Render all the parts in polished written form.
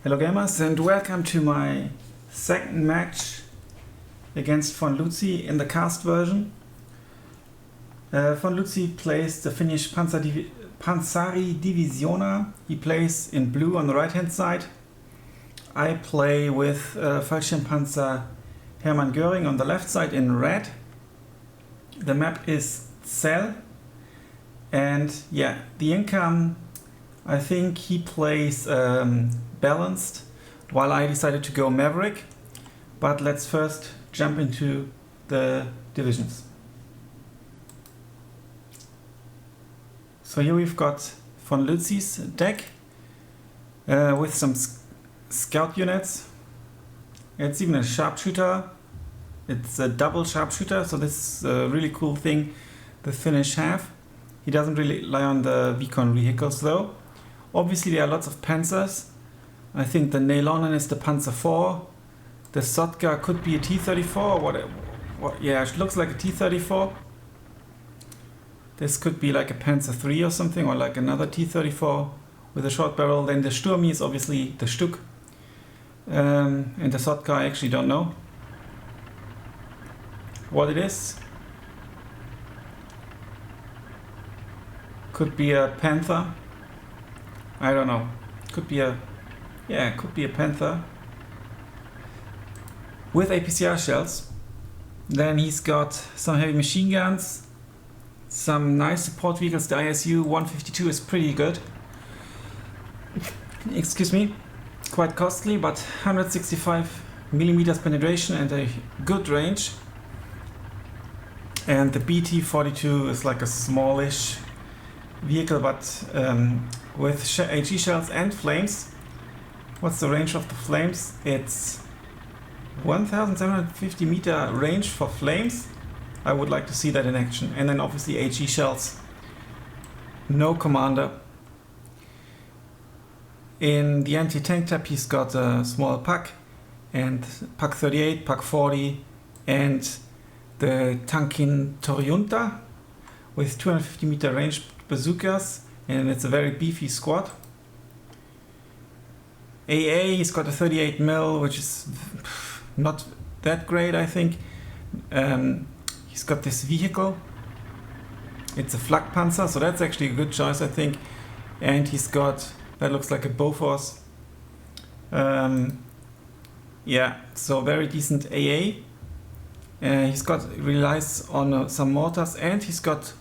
Hello gamers and welcome to my second match against von Luzi in the cast version. Von Luzi plays the Finnish Panssaridivisioona. He plays in blue on the right hand side. I play with Fallschirm-Panzer Hermann Göring on the left side in red. The map is Tsel, and yeah, the income, I think he plays balanced, while I decided to go Maverick. But let's first jump into the divisions. So here we've got von Luzi's deck with some scout units. It's even a sharpshooter. It's a double sharpshooter, so this is a really cool thing the Finnish have. He doesn't really rely on the Vicon vehicles though. Obviously there are lots of Panzers. I think the Neilonen is the Panzer 4. The Sotka could be a T-34 or what, yeah, it looks like a T-34. This could be like a Panzer 3 or something, or like another T-34 with a short barrel. Then the Sturmi is obviously the Stuk. And the Sotka I actually don't know what it is. Could be a Panther. I don't know. Could be a Panther with APCR shells. Then he's got some heavy machine guns, some nice support vehicles. The ISU 152 is pretty good. Excuse me. Quite costly, but 165 millimeters penetration and a good range. And the BT-42 is like a smallish vehicle, but with HE shells and flames. What's the range of the flames? It's 1750 meter range for flames. I would like to see that in action. And then obviously HE shells. No commander. In the anti-tank tab he's got a small PAK and PAK 38, PAK 40 and the Tankin Toriunta with 250 meter range bazookas, and it's a very beefy squad. AA, he's got a 38 mil, which is not that great, I think. He's got this vehicle. It's a Flak Panzer, so that's actually a good choice, I think. And he's got, that looks like a Bofors. Yeah, so very decent AA. He's got, relies on some mortars, and he's got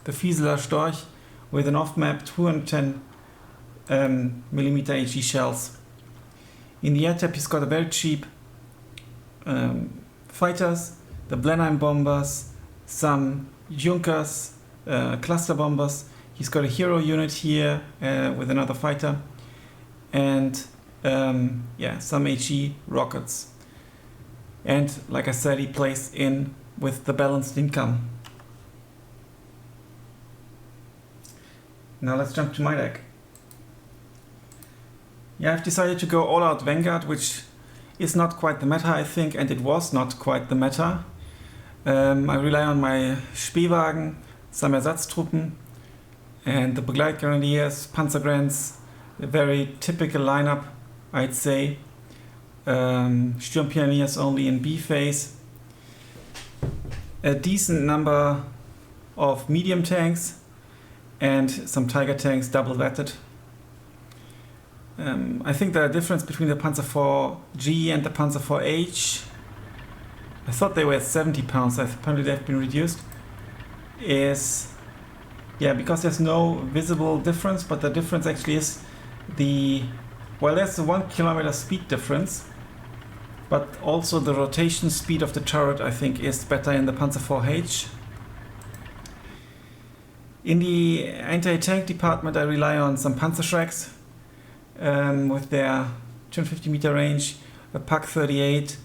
the Fieseler Storch with an off-map 210 millimeter HE shells. In the air tab he's got a very cheap fighters, the Blenheim bombers, some Junkers, cluster bombers. He's got a hero unit here with another fighter, and yeah, some HE rockets. And like I said, he plays in with the balanced income. Now let's jump to my deck. Yeah, I've decided to go all out Vanguard, which is not quite the meta, I think, and it was not quite the meta. I rely on my Spähwagen, some Ersatztruppen, and the Begleitgrenadiers, Panzergrants, a very typical lineup, I'd say. Sturmpioneers only in B phase. A decent number of medium tanks, and some Tiger tanks double vetted. I think the difference between the Panzer 4G and the Panzer 4H, I thought they were 70 pounds, apparently they've been reduced, is, yeah, because there's no visible difference, but the difference actually is there's a 1 kilometer speed difference, but also the rotation speed of the turret, I think, is better in the Panzer 4H. In the anti-tank department, I rely on some Panzerschrecks with their 250 meter range, a PAK 38,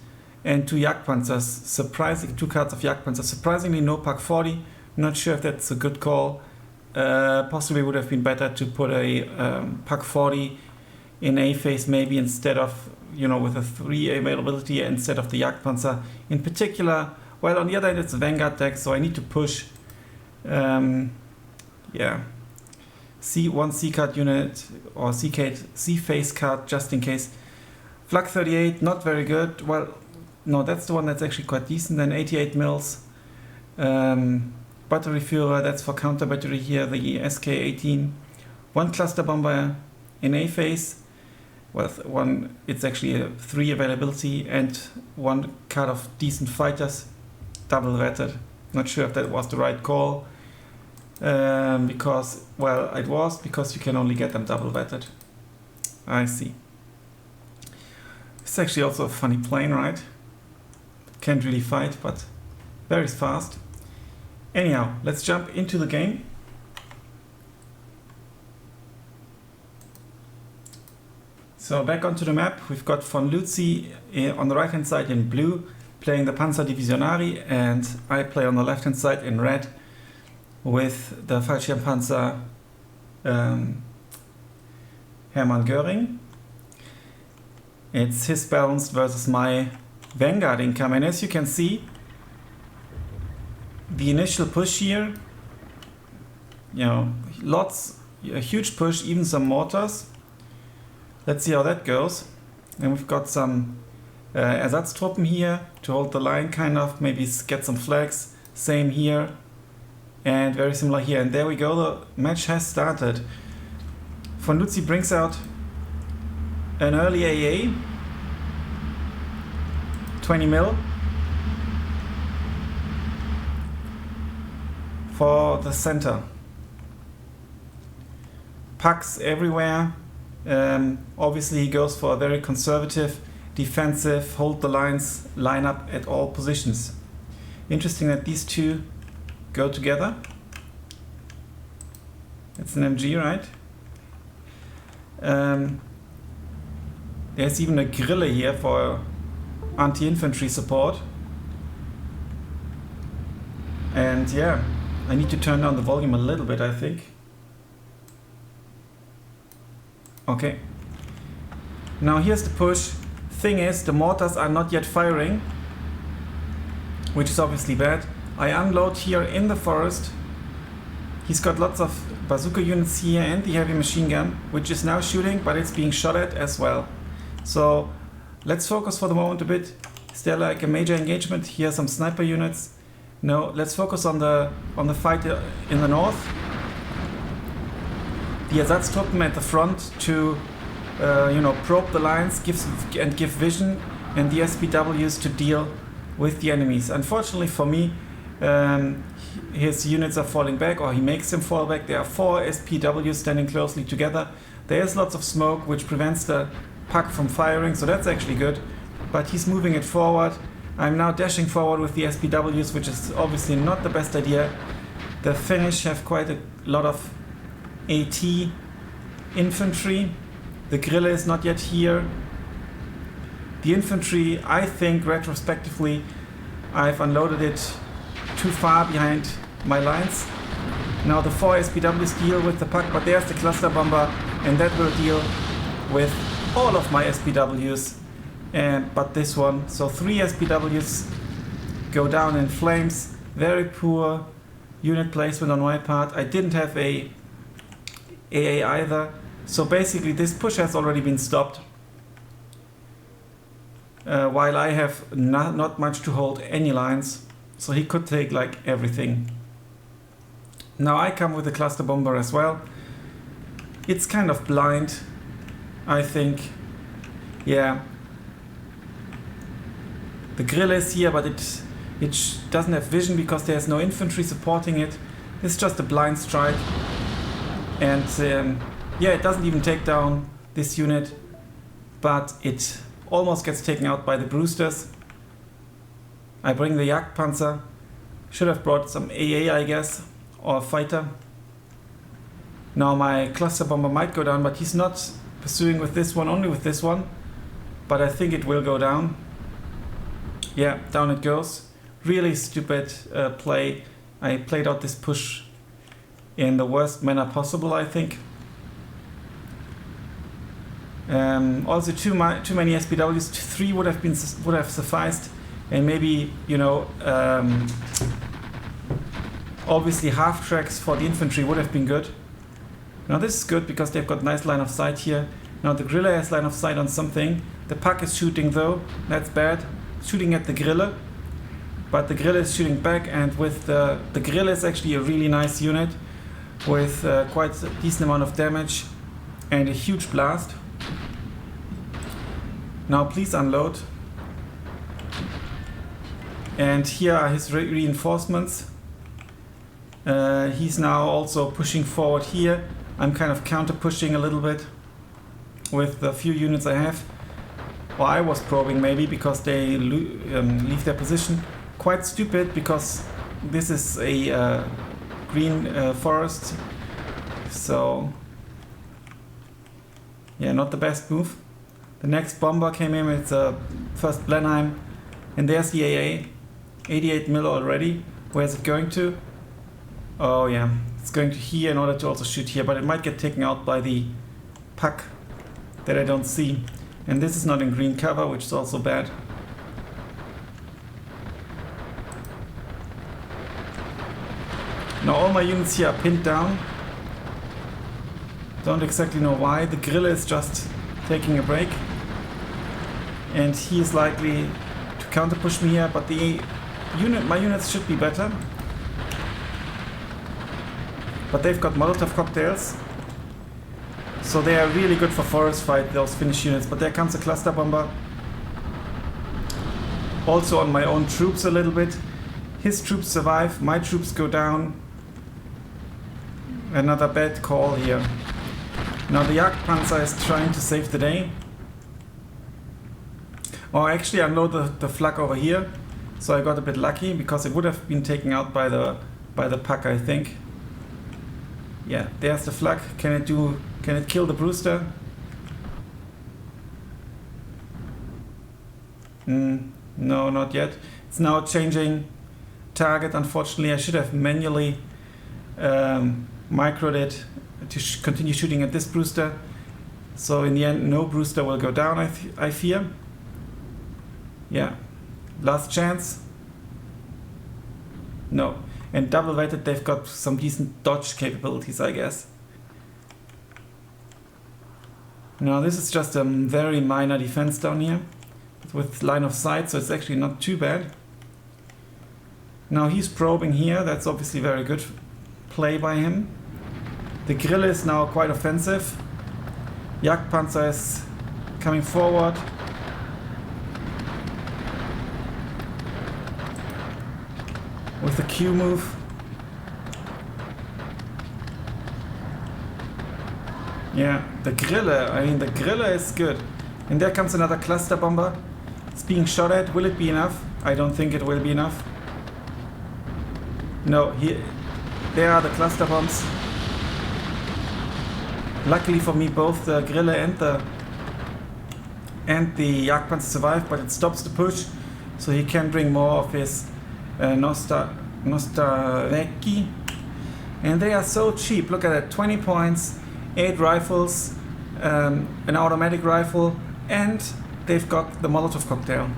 and two Jagdpanzers. Two cards of Jagdpanzers. Surprisingly, no PAK 40. Not sure if that's a good call. Possibly would have been better to put a PAK 40 in A phase, maybe instead of, with a 3 availability instead of the Jagdpanzer. In particular, well, on the other hand, it's a Vanguard deck, so I need to push. Yeah. one C-card unit or C-face card just in case. Flak 38, not very good. Well, no, that's the one that's actually quite decent. Then 88 mils. Battery Führer, that's for counter battery here. The SK-18. One cluster bomber in A phase. Well, it's actually a 3 availability and one card of decent fighters. Double rated. Not sure if that was the right call. Because, well, it was because you can only get them double vetted. I see. It's actually also a funny plane, right? Can't really fight, but very fast. Anyhow, let's jump into the game. So back onto the map, we've got von Lützi on the right hand side in blue, playing the Panssaridivisioona, and I play on the left hand side in red with the Fallschirm-Panzer Hermann Göring. It's his balanced versus my vanguard income, and as you can see, the initial push here, you know, a huge push, even some mortars. Let's see how that goes. And we've got some Ersatztruppen here to hold the line, kind of, maybe get some flags. Same here. And very similar here. And there we go, the match has started. Von Lützi brings out an early AA. 20 mil. For the center. Pucks everywhere. Obviously he goes for a very conservative, defensive, hold the lines, line up at all positions. Interesting that these two go together. It's an MG, right? There's even a grille here for anti-infantry support. And yeah, I need to turn down the volume a little bit, I think. Okay. Now here's the push. Thing is, the mortars are not yet firing, which is obviously bad. I unload here in the forest. He's got lots of bazooka units here and the heavy machine gun, which is now shooting, but it's being shot at as well. So let's focus for the moment a bit. Is there like a major engagement? Here are some sniper units. No, let's focus on the fight in the north. The Ersatztruppen at the front to probe the lines, give vision, and the SPWs to deal with the enemies. Unfortunately for me, his units are falling back, or he makes them fall back. There are 4 SPWs standing closely together. There is lots of smoke which prevents the puck from firing, so that's actually good. But he's moving it forward. I'm now dashing forward with the SPWs, which is obviously not the best idea. The Finnish have quite a lot of AT infantry. The grille is not yet here. The infantry, I think retrospectively, I've unloaded it too far behind my lines. Now the 4 SPWs deal with the puck, but there's the cluster bomber, and that will deal with all of my SPWs, but this one. So 3 SPWs go down in flames. Very poor unit placement on my part. I didn't have a AA either. So basically this push has already been stopped. While I have not much to hold any lines. So he could take like everything. Now I come with a cluster bomber as well. It's kind of blind, I think. Yeah. The grille is here, but it doesn't have vision because there's no infantry supporting it. It's just a blind strike. And yeah, it doesn't even take down this unit, but it almost gets taken out by the Brewsters. I bring the Jagdpanzer. Should have brought some AA, I guess, or a fighter. Now my cluster bomber might go down, but he's not pursuing with this one, only with this one. But I think it will go down. Yeah, down it goes. Really stupid play. I played out this push in the worst manner possible, I think. Also too many SPWs. 3 would have sufficed, and maybe obviously half tracks for the infantry would have been good. Now this is good because they've got nice line of sight here. Now the Grille has line of sight on something. The Pack is shooting though, that's bad. Shooting at the Grille, but the Grille is shooting back, and with the Grille is actually a really nice unit with quite a decent amount of damage and a huge blast. Now please unload. And here are his reinforcements. He's now also pushing forward here. I'm kind of counter pushing a little bit with the few units I have. Or I was probing maybe because they leave their position. Quite stupid because this is a green forest. So yeah, not the best move. The next bomber came in with first Blenheim, and there's the AA, 88 mil already. Where's it going to? Oh yeah, it's going to here in order to also shoot here, but it might get taken out by the Pack that I don't see. And this is not in green cover, which is also bad. Now all my units here are pinned down. Don't exactly know why. The Grille is just taking a break. And he is likely to counter push me here, but my units should be better. But they've got Molotov cocktails. So they are really good for forest fight, those Finnish units. But there comes a cluster bomber. Also on my own troops a little bit. His troops survive, my troops go down. Another bad call here. Now the Jagdpanzer is trying to save the day. Or actually unload the flak over here. So I got a bit lucky because it would have been taken out by the Pack, I think. Yeah, there's the flak. Can it kill the Brewster? No, not yet. It's now changing target. Unfortunately, I should have manually microed it to continue shooting at this Brewster. So in the end, no Brewster will go down, I fear. Yeah, last chance. No. And double weighted, they've got some decent dodge capabilities, I guess. Now this is just a very minor defense down here with line of sight, so it's actually not too bad. Now he's probing here, that's obviously very good play by him. The Grille is now quite offensive. Jagdpanzer is coming forward. With the Q move. Yeah, the Grille is good. And there comes another cluster bomber. It's being shot at. Will it be enough? I don't think it will be enough. No, there are the cluster bombs. Luckily for me, both the Grille and the Jagdpanzer survive, but it stops the push, so he can bring more of his Nostareki. And they are so cheap. Look at that, 20 points, 8 rifles, an automatic rifle, and they've got the Molotov cocktail.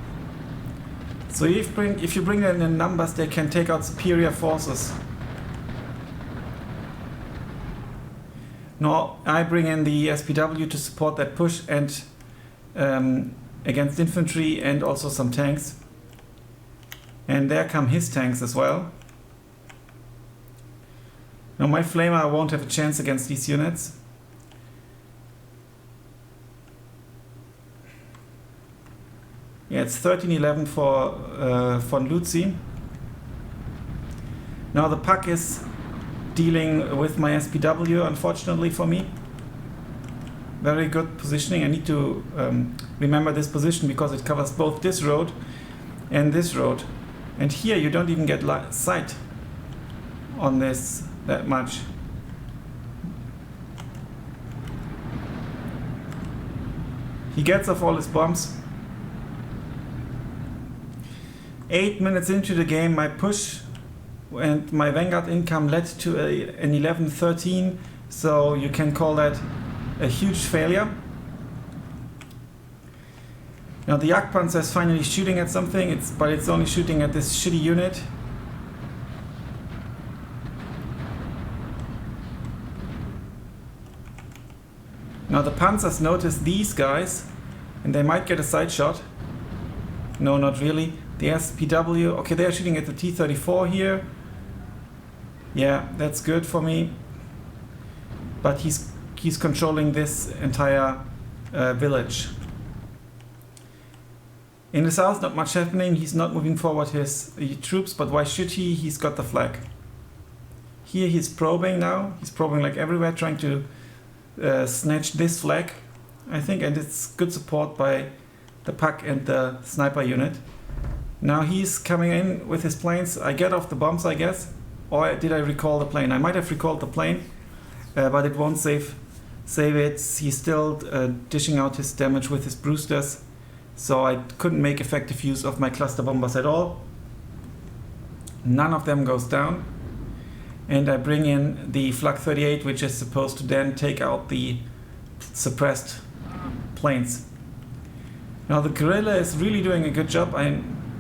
So if you bring them in numbers, they can take out superior forces. Now I bring in the SPW to support that push and against infantry and also some tanks. And there come his tanks as well. Now my Flamer won't have a chance against these units. Yeah, it's 13-11 for von Luzi. Now the Pack is dealing with my SPW, unfortunately for me. Very good positioning. I need to remember this position because it covers both this road and this road. And here you don't even get sight on this that much. He gets off all his bombs. 8 minutes into the game, my push and my Vanguard income led to an 11-13, so you can call that a huge failure. Now the Jagdpanzer is finally shooting at something, but it's only shooting at this shitty unit. Now the Panzers notice these guys and they might get a side shot. No, not really. The SPW, okay, they're shooting at the T-34 here. Yeah, that's good for me. But he's controlling this entire village. In the south, not much happening. He's not moving forward his troops, but why should he? He's got the flag. Here he's probing now. He's probing like everywhere, trying to snatch this flag, I think, and it's good support by the PAC and the sniper unit. Now he's coming in with his planes. I get off the bombs, I guess. Or did I recall the plane? I might have recalled the plane, but it won't save it. He's still dishing out his damage with his Brewsters, so I couldn't make effective use of my cluster bombers at all. None of them goes down. And I bring in the Flak 38, which is supposed to then take out the suppressed planes. Now the guerrilla is really doing a good job.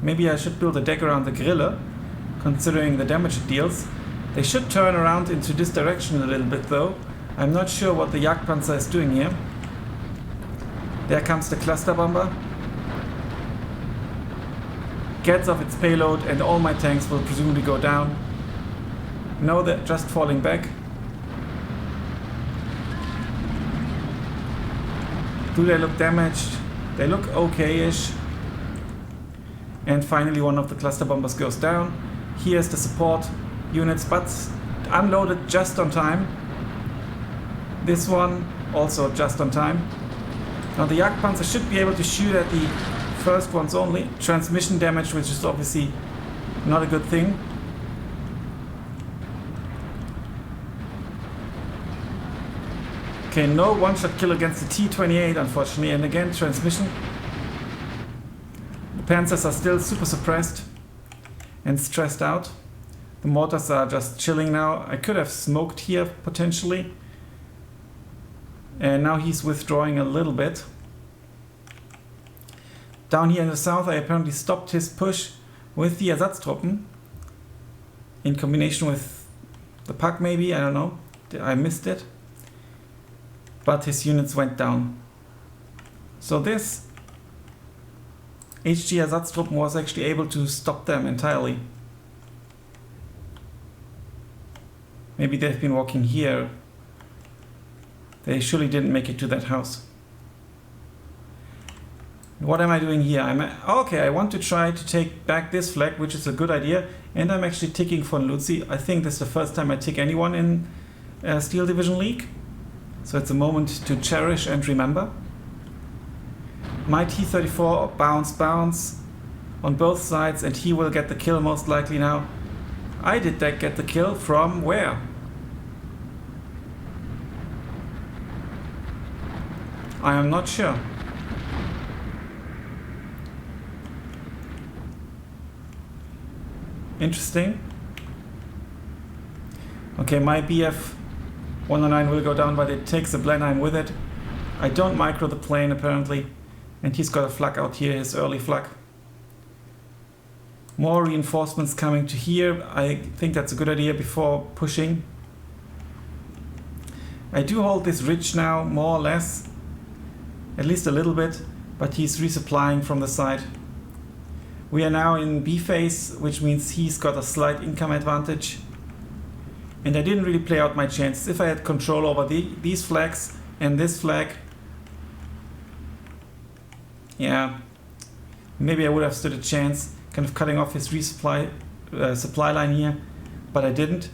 Maybe I should build a deck around the guerrilla, considering the damage it deals. They should turn around into this direction a little bit though. I'm not sure what the Jagdpanzer is doing here. There comes the cluster bomber. Gets off its payload and all my tanks will presumably go down. No, they're just falling back. Do they look damaged? They look okay-ish. And finally one of the cluster bombers goes down. Here's the support units, but unloaded just on time. This one also just on time. Now the Jagdpanzer should be able to shoot at the first ones only. Transmission damage, which is obviously not a good thing. Okay, no one-shot kill against the T-28, unfortunately, and again, transmission. The Panzers are still super suppressed and stressed out. The mortars are just chilling now. I could have smoked here, potentially. And now he's withdrawing a little bit. Down here in the south, I apparently stopped his push with the Ersatztruppen. In combination with the PAC, maybe, I don't know. I missed it. But his units went down. So this HG Ersatztruppen was actually able to stop them entirely. Maybe they've been walking here. They surely didn't make it to that house. What am I doing here? Okay, I want to try to take back this flag, which is a good idea. And I'm actually ticking von Luzzi. I think this is the first time I tick anyone in Steel Division League. So it's a moment to cherish and remember. My T-34 bounce on both sides, and he will get the kill most likely now. I did that get the kill from where? I am not sure. Interesting. Okay, my BF 109 will go down, but it takes a Blenheim with it. I don't micro the plane apparently, and he's got a flak out here, his early flak. More reinforcements coming to here. I think that's a good idea before pushing. I do hold this ridge now, more or less, at least a little bit, but he's resupplying from the side. We are now in B phase, which means he's got a slight income advantage. And I didn't really play out my chances. If I had control over these flags and this flag, yeah, maybe I would have stood a chance, kind of cutting off his resupply supply line here, but I didn't.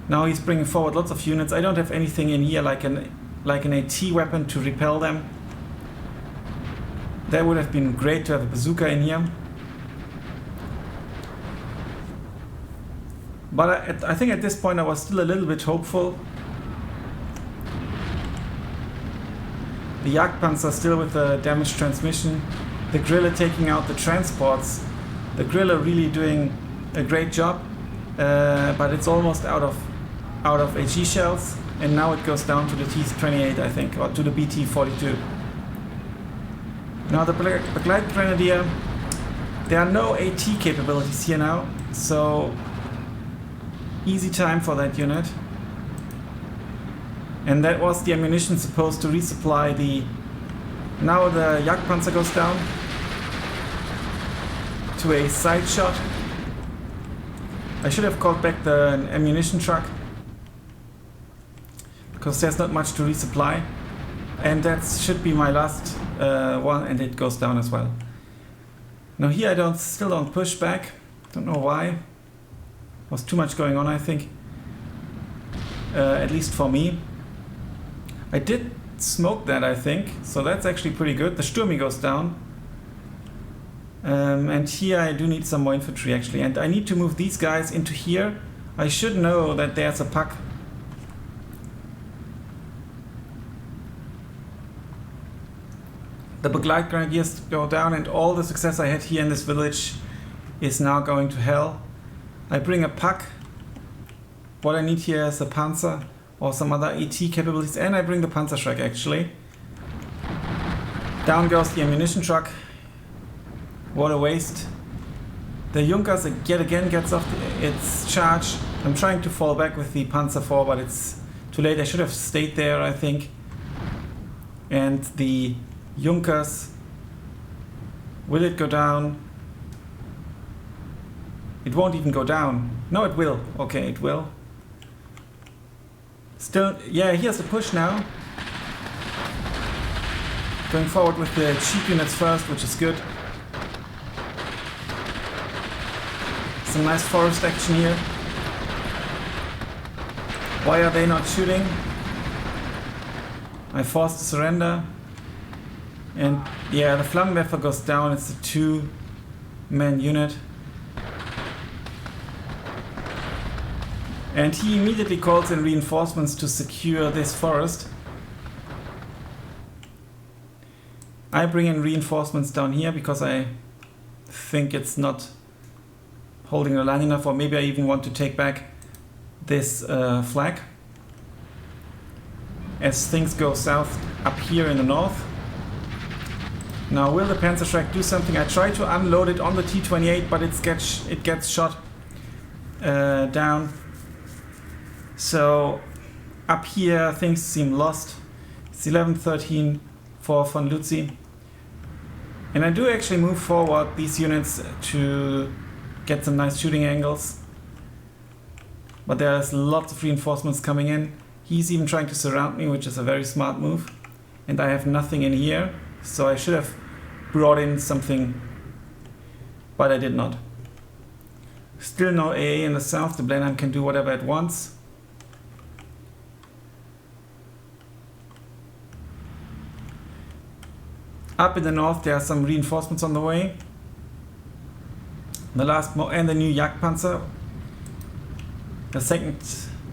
Now he's bringing forward lots of units. I don't have anything in here like an AT weapon to repel them. That would have been great to have a bazooka in here. But I think at this point I was still a little bit hopeful. The Jagdpanzer still with the damaged transmission. The Grille taking out the transports. The Grille really doing a great job. But it's almost out of HE shells. And now it goes down to the T-28, I think, or to the BT-42. Now the Begleitgrenadier, Grenadier, there are no AT capabilities here now. So easy time for that unit. And that was the ammunition supposed to resupply the... Now the Jagdpanzer goes down to a side shot. I should have called back the ammunition truck, because there's not much to resupply. And that should be my last one, and it goes down as well. Now here I still don't push back. Don't know why. Was too much going on, I think. At least for me. I did smoke that, I think, so that's actually pretty good. The Sturmi goes down. And here I do need some more infantry actually, and I need to move these guys into here. I should know that there's a pack. The Begleitgrenadiers go down, and all the success I had here in this village is now going to hell. I bring a pack. What I need here is a Panzer or some other AT capabilities, and I bring the Panzerschreck actually. Down goes the ammunition truck. What a waste. The Junkers yet again gets off its charge. I'm trying to fall back with the Panzer IV, but it's too late. I should have stayed there, I think. And the Junkers, will it go down? It won't even go down. No, it will. Okay, it will. Still, yeah, here's the push now. Going forward with the cheap units first, which is good. Some nice forest action here. Why are they not shooting? I forced a surrender. And yeah, the Flammenwerfer goes down. It's a 2-man unit. And he immediately calls in reinforcements to secure this forest. I bring in reinforcements down here because I think it's not holding the line enough, or maybe I even want to take back this flag as things go south up here in the north. Now will the Panzerschreck do something? I try to unload it on the T-28, but it gets shot down. So up here things seem lost. It's 11-13 for von Lützi. And I do actually move forward these units to get some nice shooting angles. But there's lots of reinforcements coming in. He's even trying to surround me, which is a very smart move. And I have nothing in here, so I should have brought in something, but I did not. Still no AA in the south. The Blenheim can do whatever it wants. Up in the north there are some reinforcements on the way. The last and the new Jagdpanzer. The second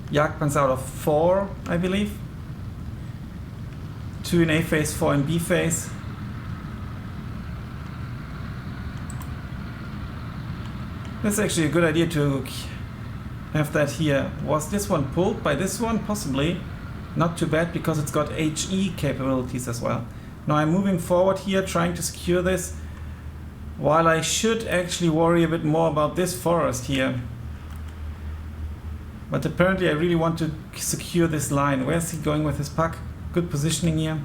Jagdpanzer out of 4, I believe. 2 in A phase, 4 in B phase. That's actually a good idea to have that here. Was this one pulled by this one? Possibly. Not too bad, because it's got HE capabilities as well. Now I'm moving forward here, trying to secure this, while I should actually worry a bit more about this forest here. But apparently I really want to secure this line. Where's he going with his pack? Good positioning here.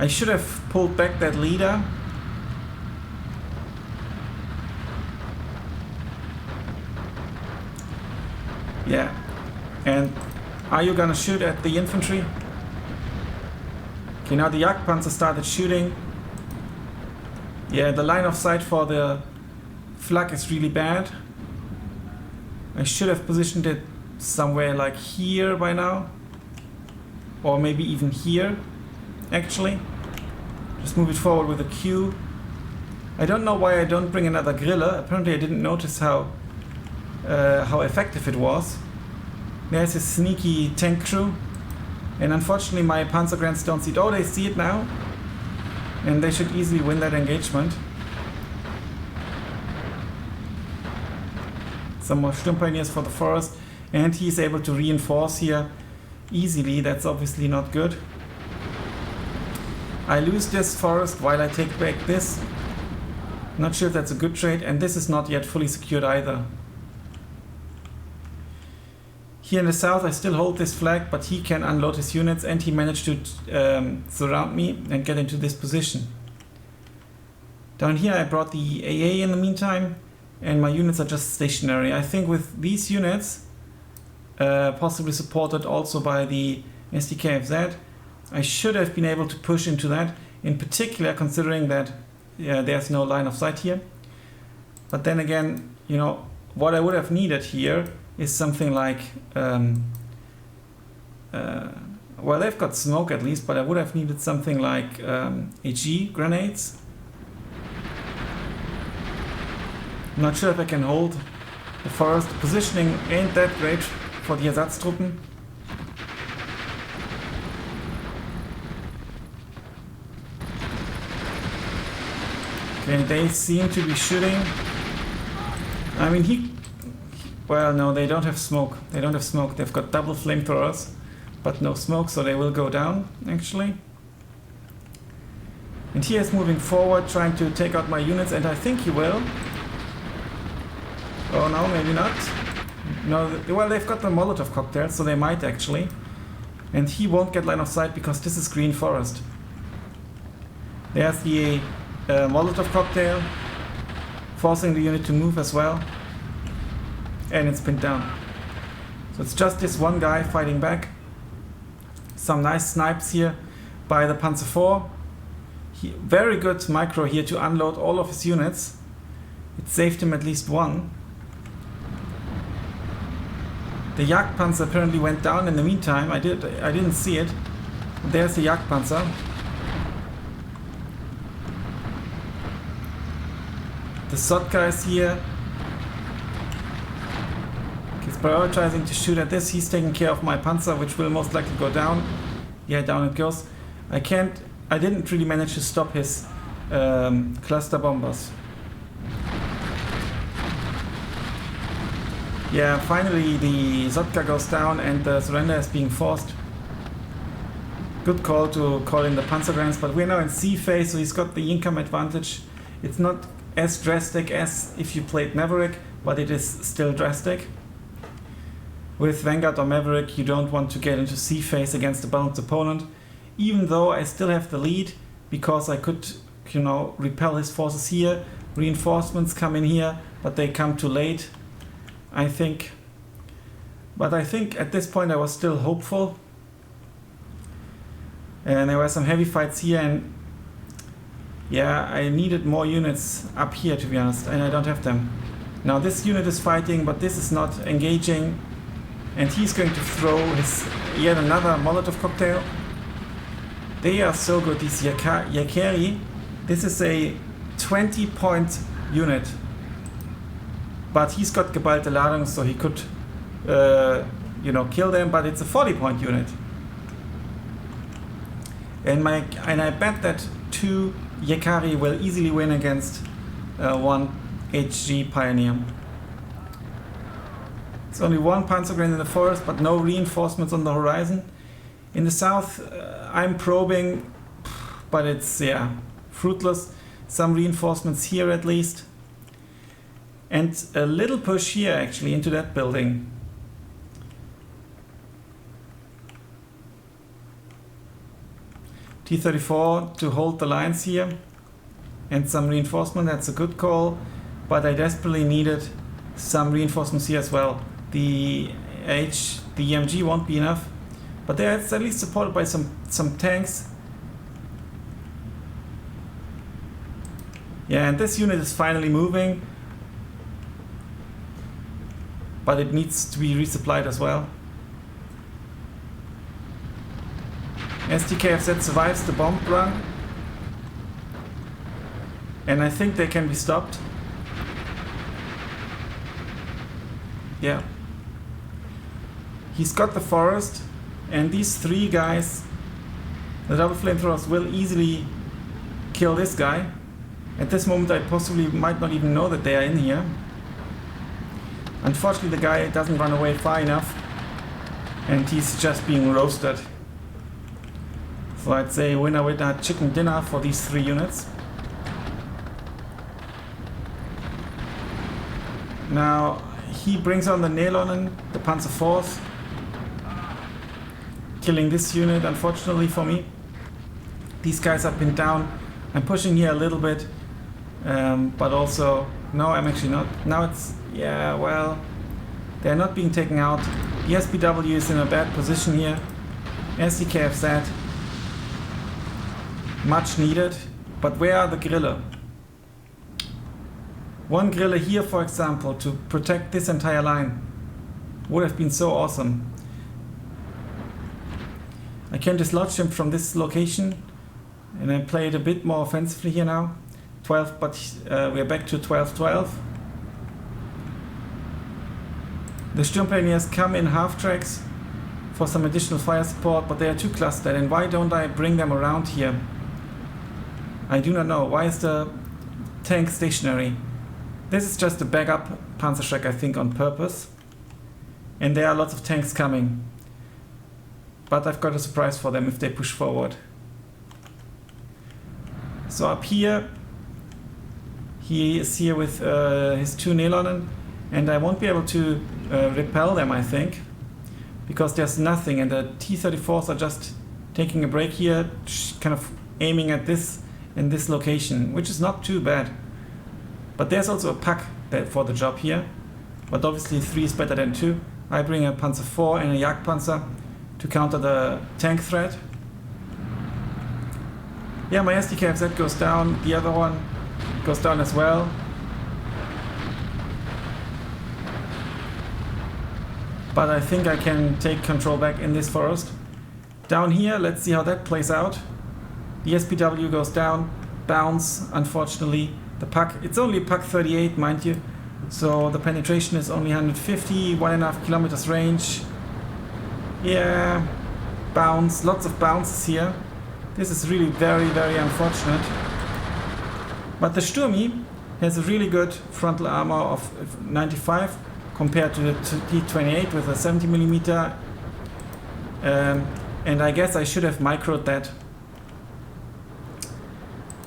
I should have pulled back that leader. Yeah. And are you gonna shoot at the infantry? Okay, now the Jagdpanzer started shooting. Yeah, the line of sight for the flak is really bad. I should have positioned it somewhere like here by now. Or maybe even here, actually. Just move it forward with a Q. I don't know why I don't bring another griller. Apparently I didn't notice how effective it was. There's a sneaky tank crew. And unfortunately my Panzer Grants don't see it. Oh, they see it now. And they should easily win that engagement. Some more Sturm Pioneers for the forest. And he's able to reinforce here easily. That's obviously not good. I lose this forest while I take back this. Not sure if that's a good trade. And this is not yet fully secured either. Here in the south I still hold this flag, but he can unload his units, and he managed to surround me and get into this position. Down here I brought the AA in the meantime, and my units are just stationary. I think with these units, possibly supported also by the SDKFZ, I should have been able to push into that, in particular considering that there's no line of sight here. But then again, you know, what I would have needed here is something like, well, they've got smoke at least, but I would have needed something like HE grenades. I'm not sure if I can hold the forest. The positioning ain't that great for the Ersatztruppen. Okay, they seem to be shooting. I mean, well, no, they don't have smoke. They don't have smoke. They've got double flamethrowers, but no smoke, so they will go down, actually. And he is moving forward, trying to take out my units, and I think he will. Oh no, maybe not. No, well, they've got the Molotov cocktail, so they might actually. And he won't get line of sight because this is green forest. There's the Molotov cocktail, forcing the unit to move as well. And it's pinned down. So it's just this one guy fighting back. Some nice snipes here by the Panzer IV. Very good micro here to unload all of his units. It saved him at least one. The Jagdpanzer apparently went down in the meantime. I didn't see it. There's the Jagdpanzer. The Sotka is here. He's prioritizing to shoot at this. He's taking care of my Panzer, which will most likely go down. Yeah, down it goes. I didn't really manage to stop his cluster bombers. Yeah, finally the Sotka goes down and the surrender is being forced. Good call to call in the Panzergrants, but we're now in C phase, so he's got the income advantage. It's not as drastic as if you played Maverick, but it is still drastic. With Vanguard or Maverick, you don't want to get into C phase against a balanced opponent, even though I still have the lead, because I could, you know, repel his forces here. Reinforcements come in here, but they come too late, I think. But I think at this point I was still hopeful. And there were some heavy fights here, and yeah, I needed more units up here, to be honest, and I don't have them. Now this unit is fighting, but this is not engaging, and he's going to throw his yet another Molotov cocktail. They are so good, these Yakari. This is a 20-point unit, but he's got geballte Ladung, so he could, you know, kill them. But it's a 40-point unit, and I bet that 2 Yakari will easily win against 1 HG Pioneer. It's only 1 Panzergrenadier in the forest, but no reinforcements on the horizon. In the south, I'm probing, but it's, yeah, fruitless. Some reinforcements here at least. And a little push here actually into that building. T-34 to hold the lines here. And some reinforcement, that's a good call. But I desperately needed some reinforcements here as well. The EMG won't be enough. But they're at least supported by some tanks. Yeah, and this unit is finally moving. But it needs to be resupplied as well. SDKFZ survives the bomb run. And I think they can be stopped. Yeah. He's got the forest, and these 3 guys, the double flamethrowers, will easily kill this guy. At this moment I possibly might not even know that they are in here. Unfortunately the guy doesn't run away far enough, and he's just being roasted. So I'd say winner chicken dinner for these 3 units. Now he brings on the Nelonen, the Panzer IVs. killing this unit, unfortunately for me. These guys are pinned down. I'm pushing here a little bit, but also, no, I'm actually not. Now it's, yeah, well, they're not being taken out. The SPW is in a bad position here. SDKFZ, much needed. But where are the Grille? One Grille here, for example, to protect this entire line would have been so awesome. I can dislodge him from this location, and I play it a bit more offensively here now. 12, but we're back to 12-12. The Sturmplaneers come in half tracks for some additional fire support, but they are too clustered. And why don't I bring them around here? I do not know. Why is the tank stationary? This is just a backup Panzerschreck, I think, on purpose. And there are lots of tanks coming. But I've got a surprise for them if they push forward. So up here, he is here with his 2 Nelonen, and I won't be able to repel them, I think, because there's nothing, and the T-34s are just taking a break here, kind of aiming at this in this location, which is not too bad. But there's also a pack for the job here, but obviously 3 is better than 2. I bring a Panzer IV and a Jagdpanzer to counter the tank threat. Yeah, my SDKFZ goes down, the other one goes down as well. But I think I can take control back in this forest. Down here, let's see how that plays out. The SPW goes down, bounce, unfortunately. The puck, it's only puck 38, mind you. So the penetration is only 150, 1.5 kilometers range. Yeah, bounce, lots of bounces here. This is really very, very unfortunate. But the Sturmi has a really good frontal armor of 95 compared to the T-28 with a 70mm. And I guess I should have microed that,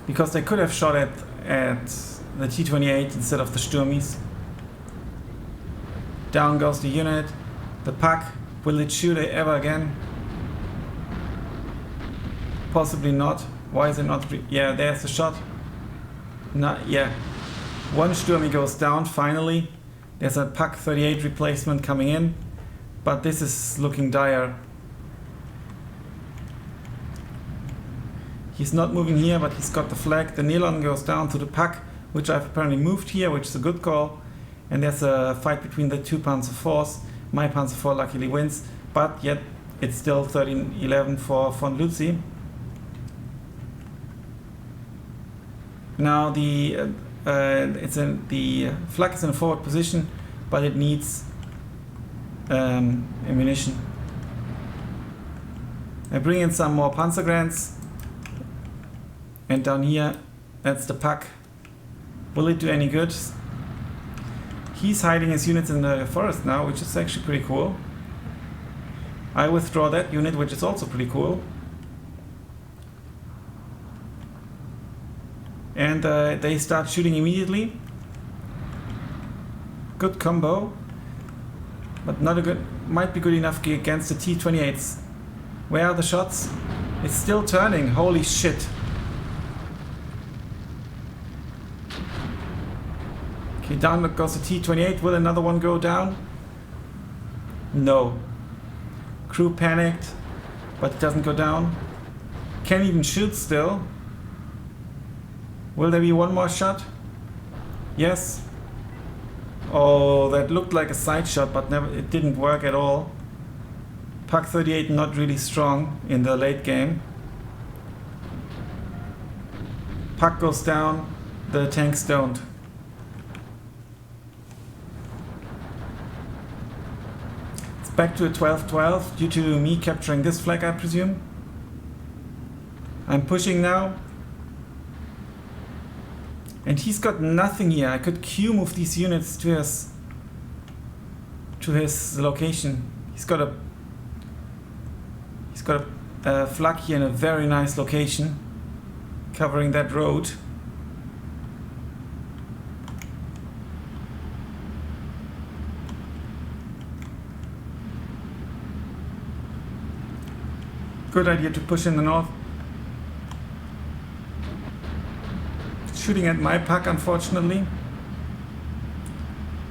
because they could have shot at the T-28 instead of the Sturmis. Down goes the unit. The puck, will it shoot ever again? Possibly not. Why is it not? Yeah, there's the shot. Yeah. One Sturmi goes down finally. There's a puck 38 replacement coming in, but this is looking dire. He's not moving here, but he's got the flag. The Nelon goes down to the puck, which I've apparently moved here, which is a good call. And there's a fight between the 2 Panzer IVs. My Panzer IV luckily wins, but yet it's still 13-11 for von Lützi. Now the flak is in a forward position, but it needs ammunition. I bring in some more Panzer Grants, and down here, that's the puck. Will it do any good? He's hiding his units in the forest now, which is actually pretty cool. I withdraw that unit, which is also pretty cool. And they start shooting immediately. Good combo, but not a good. Might be good enough against the T-28s. Where are the shots? It's still turning. Holy shit! Okay, down goes the T-28. Will another one go down? No. Crew panicked, but it doesn't go down. Can even shoot still. Will there be one more shot? Yes. Oh, that looked like a side shot, but it didn't work at all. Puck 38 not really strong in the late game. Puck goes down, the tanks don't. It's back to a 12-12 due to me capturing this flag, I presume. I'm pushing now. And he's got nothing here. I could Q move these units to his location. He's got a flak here in a very nice location, covering that road. good idea to push in the north. Shooting at my pack, unfortunately,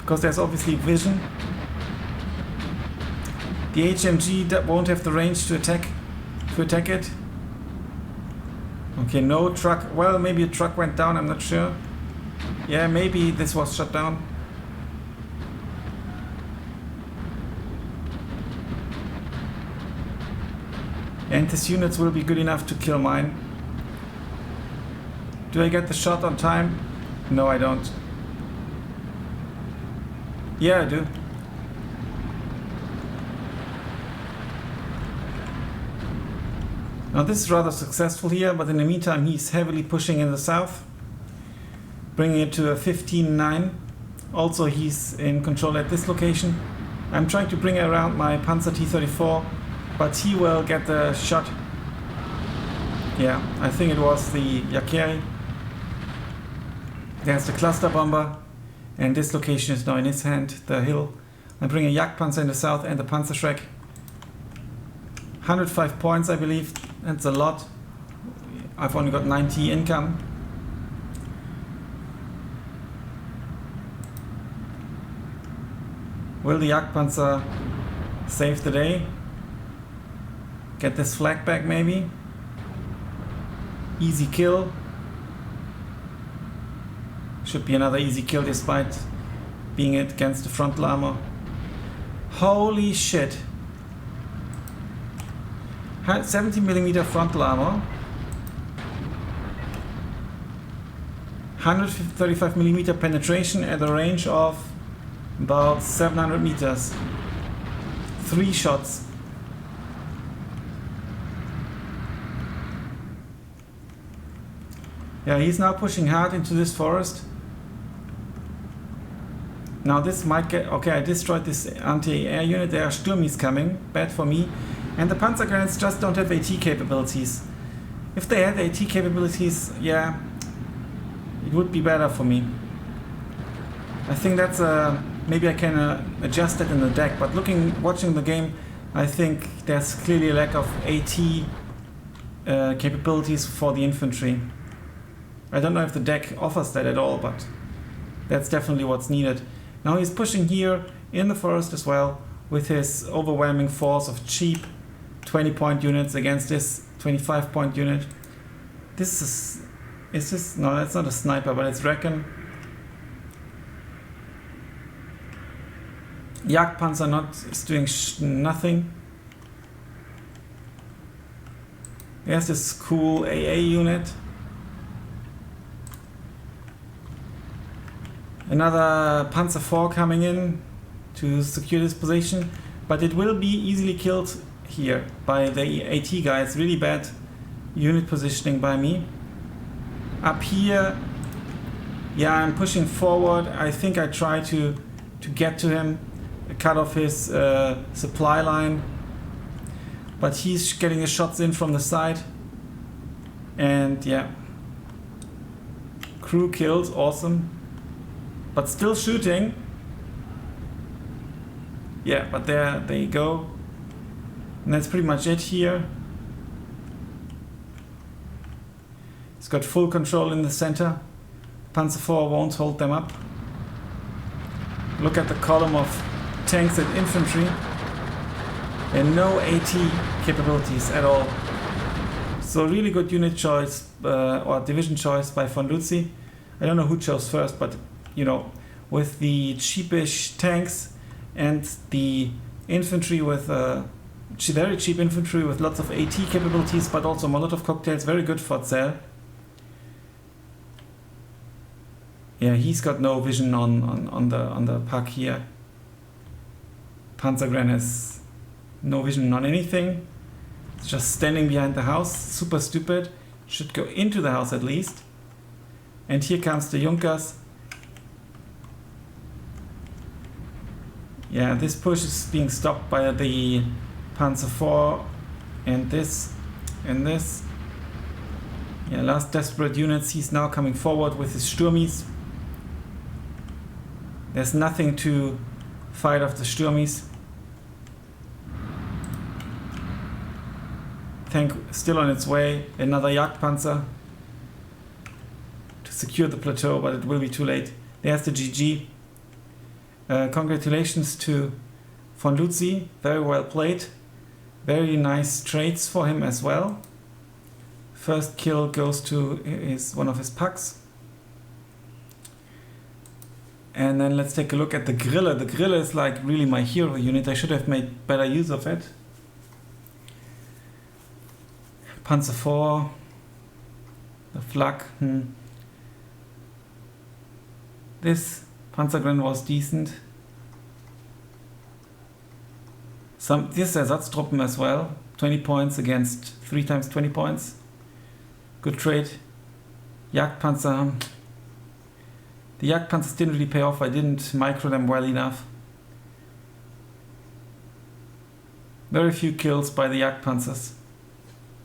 because there's obviously vision. The HMG that won't have the range to attack it. Okay, no truck. Well, maybe a truck went down, I'm not sure. Yeah, maybe this was shut down. And these units will be good enough to kill mine. Do I get the shot on time? No, I don't. Yeah, I do. Now this is rather successful here, but in the meantime he's heavily pushing in the south, bringing it to a 15-9. Also he's in control at this location. I'm trying to bring around my Panzer T-34, but he will get the shot. Yeah, I think it was the Yakari. There's the cluster bomber, and this location is now in his hand, the hill. I'm bringing a Jagdpanzer in the south and the Panzerschreck. 105 points, I believe. That's a lot. I've only got 90 income. Will the Jagdpanzer save the day? Get this flag back maybe? Easy kill. Should be another easy kill despite being it against the frontal armor. Holy shit. 70mm frontal armor. 135mm penetration at a range of about 700 meters. 3 shots. Yeah, he's now pushing hard into this forest. Now this might get... Okay, I destroyed this anti-air unit. There are Sturmies coming. Bad for me. And the Panzer Grenadiers just don't have AT capabilities. If they had AT capabilities, yeah, it would be better for me. I think that's maybe I can adjust it in the deck, but watching the game, I think there's clearly a lack of AT capabilities for the infantry. I don't know if the deck offers that at all, but that's definitely what's needed. Now he's pushing here in the forest as well with his overwhelming force of cheap 20-point units against this 25-point unit. This is no, that's not a sniper, but it's Reckon. Jagdpanzer is doing nothing. There's this cool AA unit. Another Panzer IV coming in to secure this position, but it will be easily killed here by the AT guys. Really bad unit positioning by me. Up here, yeah, I'm pushing forward. I think I try to get to him, cut off his supply line, but he's getting his shots in from the side. And yeah, crew killed, awesome. But still shooting. Yeah, but there they go. And that's pretty much it here. He's got full control in the center. Panzer IV won't hold them up. Look at the column of tanks and infantry. And no AT capabilities at all. So really good unit choice or division choice by von Luzzi. I don't know who chose first, but you know, with the cheapish tanks and the infantry with very cheap infantry with lots of AT capabilities, but also Molotov cocktails, very good for Tsel. Yeah, he's got no vision on the pack here. Panzergren has no vision on anything. It's just standing behind the house, super stupid. Should go into the house at least. And here comes the Junkers. Yeah, this push is being stopped by the Panzer IV and this and this. Yeah, last desperate units. He's now coming forward with his Sturmies. There's nothing to fight off the Sturmies. tank still on its way. Another Jagdpanzer to secure the plateau, but it will be too late. There's the GG. Congratulations to von Luzzi. Very well played. Very nice trades for him as well. First kill goes to one of his pucks. And then let's take a look at the Grille. The Grille is like really my hero unit. I should have made better use of it. Panzer IV. The Flak. This Panzergren was decent. This Ersatztruppen as well. 20 points against 3 times 20 points. Good trade. Jagdpanzer. The Jagdpanzers didn't really pay off. I didn't micro them well enough. Very few kills by the Jagdpanzers.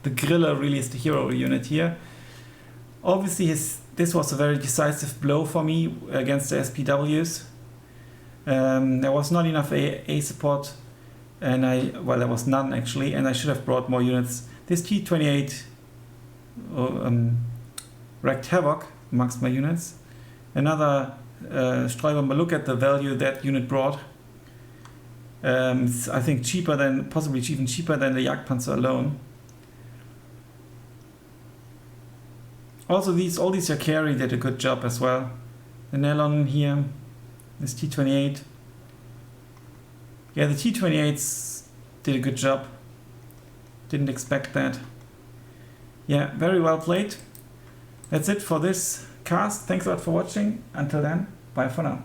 The Grille really is the hero unit here. Obviously this was a very decisive blow for me against the SPWs. There was not enough A support, and there was none actually, and I should have brought more units. This T-28 wreaked havoc amongst my units. Another Streubomber. Look at the value that unit brought. It's, I think, possibly even cheaper than the Jagdpanzer alone. Also, all these Yakari did a good job as well. The Nelon here, this T-28. Yeah, the T-28s did a good job. Didn't expect that. Yeah, very well played. That's it for this cast. Thanks a lot for watching. Until then, bye for now.